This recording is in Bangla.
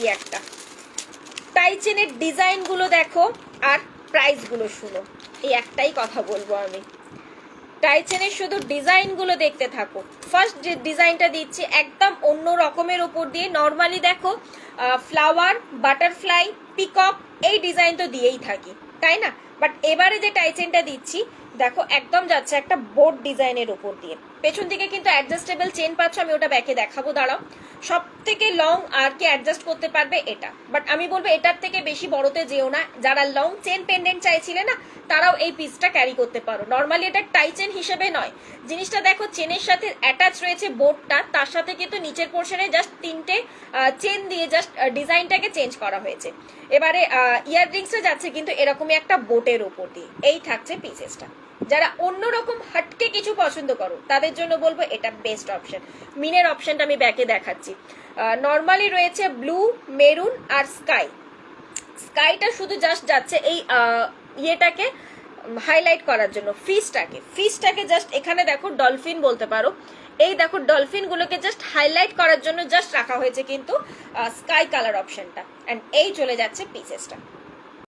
এই একটা। টাইচেনের ডিজাইনগুলো দেখো আর প্রাইসগুলো শুনো, এই একটাই কথা বলবো আমি, টাইচেনের শুধু ডিজাইনগুলো দেখতে থাকো। ফার্স্ট যে ডিজাইনটা দিচ্ছি একদম অন্য রকমের উপর দিয়ে, নর্মালি দেখো ফ্লাওয়ার, বাটারফ্লাই, পিকক এই ডিজাইন তো দিয়েই থাকি, তাই না? বাট এবারে যে টাইচেনটা দিচ্ছি দেখো একদম যাচ্ছে একটা বোর্ড ডিজাইনের উপর দিয়ে। পেছন দিকে কিন্তু অ্যাডজাস্টেবল চেন পাচ্ছ, আমি ওটা ব্যাকে দেখাবো, দাঁড়াও। সব থেকে লং আর কি অ্যাডজাস্ট করতে পারবে এটা, বাট আমি বলবো এটার থেকে বেশি বড়তে যেও না। যারা লং চেন পেন্ডেন্ট চাইছিলে না তারাও এই পিসটা ক্যারি করতে পারো। নর্মালি এটা টাই চেন হিসেবে নয়, জিনিসটা দেখো চেনের সাথে অ্যাটাচ রয়েছে বোর্ডটা, তার সাথে কিন্তু নিচের পোর্শনে জাস্ট 3টে চেন দিয়ে জাস্ট ডিজাইনটাকে চেঞ্জ করা হয়েছে। এবারে ইয়াররিংসটা যাচ্ছে কিন্তু এরকমই একটা বোটের উপর দিয়ে। এই থাকছে পিসেসটা। যারা অন্যরকম হাটকে কিছু পছন্দ করো তাদের জন্য বলবো এটা বেস্ট অপশন। মিনের অপশনটা আমি ব্যাকে দেখাচ্ছি। নর্মালি রয়েছে ব্লু, মেরুন আর স্কাই। স্কাইটা শুধু জাস্ট যাচ্ছে এই ইয়েটাকে হাইলাইট করার জন্য, ফিশটাকে জাস্ট এখানে দেখো ডলফিন বলতে পারো, এই দেখো ডলফিন গুলোকে জাস্ট হাইলাইট করার জন্য জাস্ট রাখা হয়েছে কিন্তু স্কাই কালার অপশনটা। এন্ড এই চলে যাচ্ছে পিসেসটা।